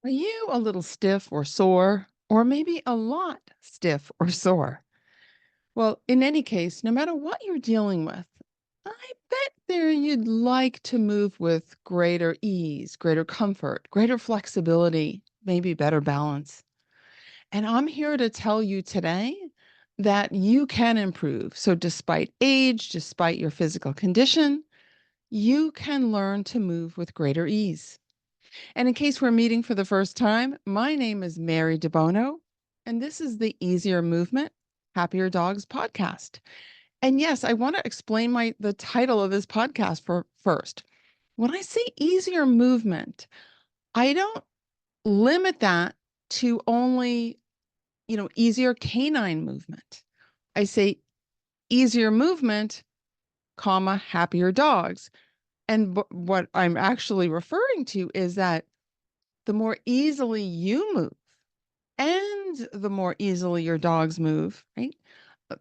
Are you a little stiff or sore, or maybe a lot stiff or sore? Well, in any case, no matter what you're dealing with, I bet there you'd like to move with greater ease, greater comfort, greater flexibility, maybe better balance. And I'm here to tell you today that you can improve. So, despite age, despite your physical condition, you can learn to move with greater ease. And in case we're meeting for the first time, my name is Mary Debono, and this is the Easier Movement, Happier Dogs podcast. And yes, I want to explain the title of this podcast for first. When I say easier movement, I don't limit that to only, easier canine movement. I say easier movement, comma, happier dogs. And what I'm actually referring to is that the more easily you move and the more easily your dogs move, right?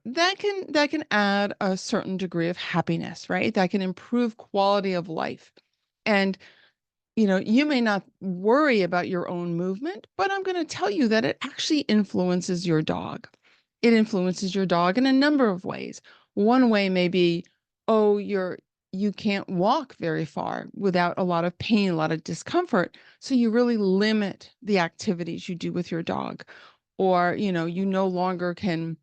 That can add a certain degree of happiness, right? That can improve quality of life. And you may not worry about your own movement, but I'm going to tell you that it actually influences your dog. It influences your dog in a number of ways. One way may be, oh, you can't walk very far without a lot of pain, a lot of discomfort. So you really limit the activities you do with your dog. Or, you no longer can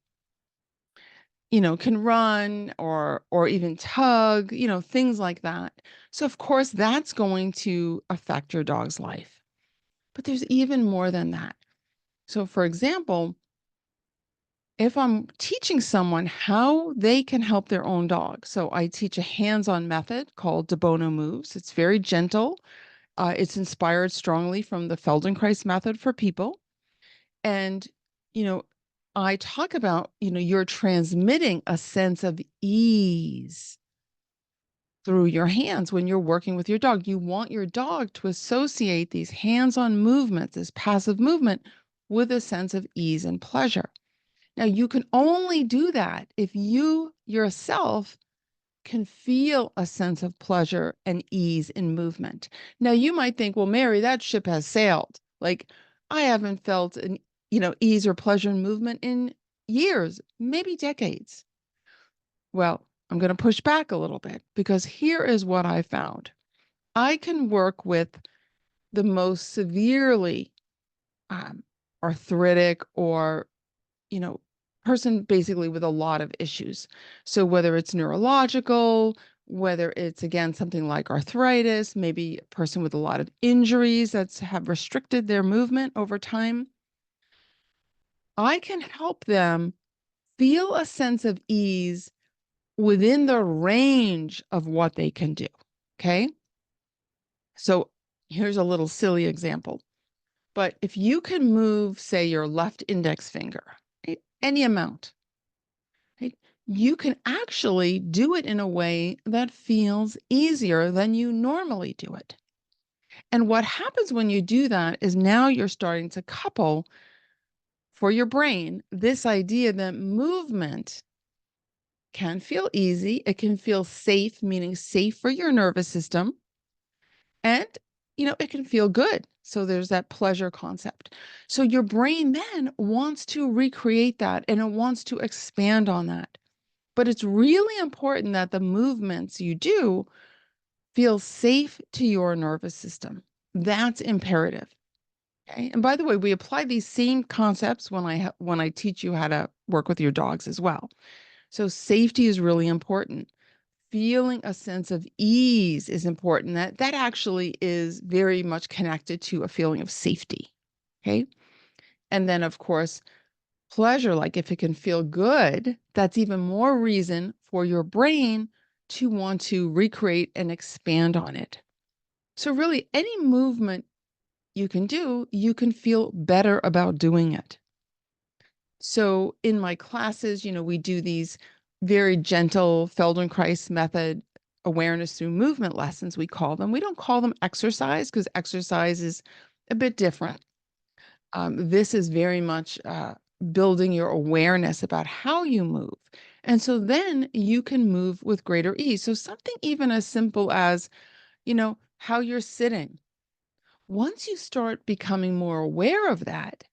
run or even tug, things like that. So of course that's going to affect your dog's life. But there's even more than that. So for example, if I'm teaching someone how they can help their own dog, so I teach a hands-on method called Debono Moves. It's very gentle. It's inspired strongly from the Feldenkrais method for people. And, you know, I talk about, you're transmitting a sense of ease through your hands when you're working with your dog. You want your dog to associate these hands-on movements, this passive movement, with a sense of ease and pleasure. Now, you can only do that if you yourself can feel a sense of pleasure and ease in movement. Now, you might think, well, Mary, that ship has sailed. Like, I haven't felt ease or pleasure in movement in years, maybe decades. Well, I'm going to push back a little bit because here is what I found. I can work with the most severely arthritic or you know, person basically with a lot of issues. So whether it's neurological, whether it's again something like arthritis, maybe a person with a lot of injuries that have restricted their movement over time, I can help them feel a sense of ease within the range of what they can do. Okay? So here's a little silly example. But if you can move, say, your left index finger, right, any amount, right? You can actually do it in a way that feels easier than you normally do it. And what happens when you do that is now you're starting to couple for your brain this idea that movement can feel easy, it can feel safe, meaning safe for your nervous system, and it can feel good. So there's that pleasure concept. So your brain then wants to recreate that and it wants to expand on that. But it's really important that the movements you do feel safe to your nervous system. That's imperative. Okay. And by the way, we apply these same concepts when I teach you how to work with your dogs as well. So safety is really important. Feeling a sense of ease is important. That actually is very much connected to a feeling of safety. Okay. And then of course, pleasure, like if it can feel good, that's even more reason for your brain to want to recreate and expand on it. So, really, any movement you can do, you can feel better about doing it. So, in my classes, we do these very gentle Feldenkrais method awareness through movement lessons, we call them. We don't call them exercise because exercise is a bit different. This is very much building your awareness about how you move. And so then you can move with greater ease. So something even as simple as, how you're sitting Once you start becoming more aware of that,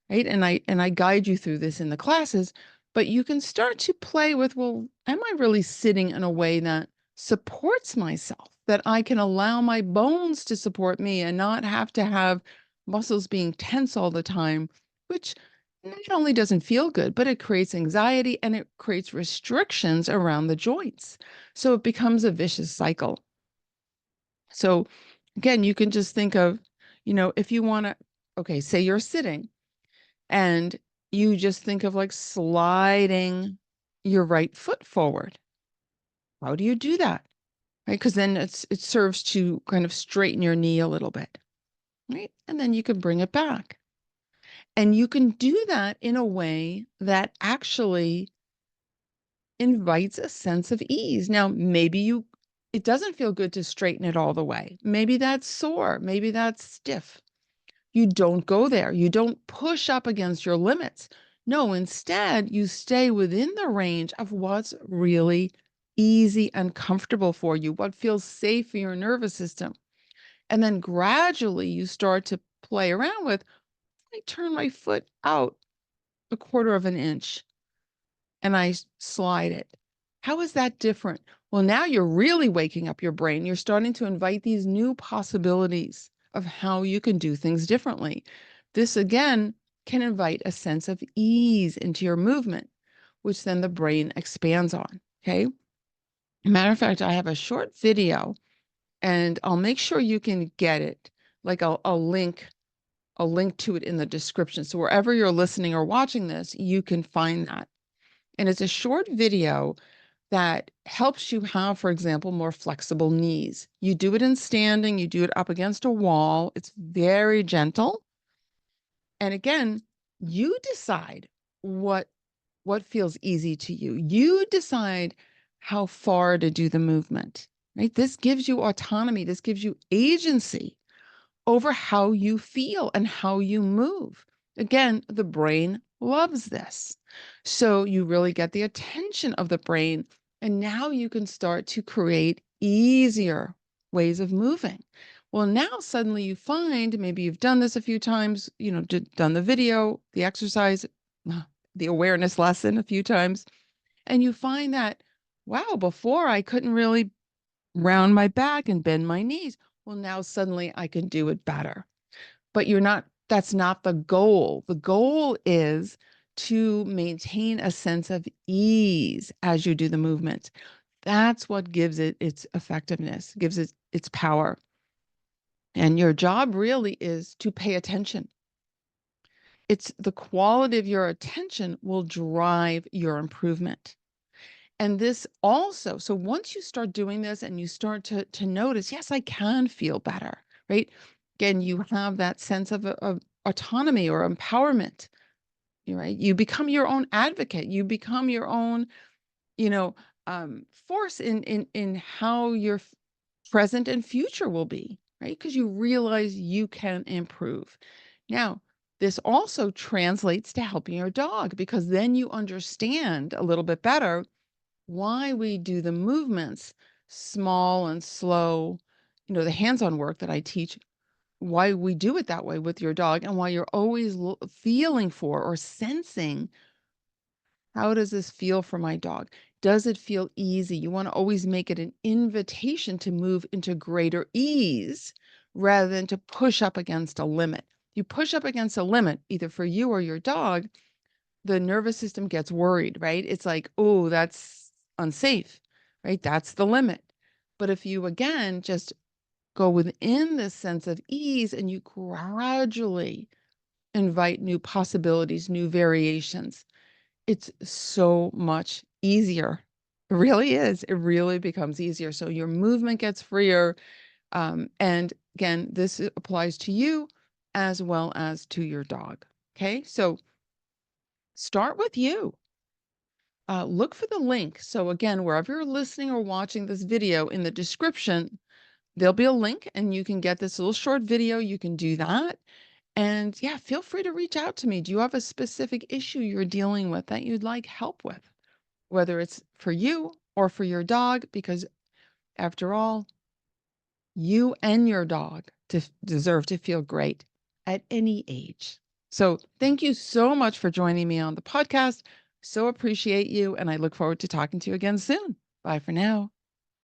right? And I guide you through this in the classes, but you can start to play with, well, am I really sitting in a way that supports myself? That I can allow my bones to support me and not have to have muscles being tense all the time, which not only doesn't feel good, but it creates anxiety and it creates restrictions around the joints. So it becomes a vicious cycle. So again, you can just think of, if you want to, okay, say you're sitting and you just think of like sliding your right foot forward. How do you do that? Right? Because then it serves to kind of straighten your knee a little bit, right? And then you can bring it back. And you can do that in a way that actually invites a sense of ease. Now, it doesn't feel good to straighten it all the way. Maybe that's sore. Maybe that's stiff. You don't go there. You don't push up against your limits. No, instead, you stay within the range of what's really easy and comfortable for you, what feels safe for your nervous system. And then gradually you start to play around with, I turn my foot out a quarter of an inch and slide it. How is that different? Well, now you're really waking up your brain. You're starting to invite these new possibilities of how you can do things differently. This again can invite a sense of ease into your movement, which then the brain expands on. Okay. Matter of fact, I have a short video and I'll make sure you can get it. Like I'll link to it in the description. So wherever you're listening or watching this, you can find that. And it's a short video that helps you have, for example, more flexible knees. You do it in standing, you do it up against a wall. It's very gentle. And again, you decide what what feels easy to you. You decide how far to do the movement, right? This gives you autonomy. This gives you agency over how you feel and how you move. Again, the brain loves this. So you really get the attention of the brain. And now you can start to create easier ways of moving. Well, now suddenly you find maybe you've done this a few times, done the video, the exercise, the awareness lesson a few times, and you find that, wow, before I couldn't really round my back and bend my knees. Well, now suddenly I can do it better. But that's not the goal. The goal is to maintain a sense of ease as you do the movement. That's what gives it its effectiveness, gives it its power. And your job really is to pay attention. It's the quality of your attention will drive your improvement. And this also, so once you start doing this and you start to notice, yes, I can feel better, right? Again, you have that sense of autonomy or empowerment, right? You become your own advocate. You become your own, you know, force in how your present and future will be, right? Because you realize you can improve. Now, this also translates to helping your dog because then you understand a little bit better why we do the movements small and slow, the hands-on work that I teach, why we do it that way with your dog and why you're always feeling for or sensing, how does this feel for my dog? Does it feel easy? You want to always make it an invitation to move into greater ease rather than to push up against a limit. You push up against a limit, either for you or your dog, the nervous system gets worried, right? It's like, oh, that's unsafe, right? That's the limit. But if you, again, just go within this sense of ease and you gradually invite new possibilities, new variations, it's so much easier. It really is. It really becomes easier. So your movement gets freer. And again, this applies to you as well as to your dog. Okay. So start with you. Look for the link. So again, wherever you're listening or watching this video, in the description, there'll be a link and you can get this little short video. You can do that. And yeah, feel free to reach out to me. Do you have a specific issue you're dealing with that you'd like help with? Whether it's for you or for your dog, because after all, You and your dog deserve to feel great at any age. So thank you so much for joining me on the podcast. So appreciate you, and I look forward to talking to you again soon. Bye for now.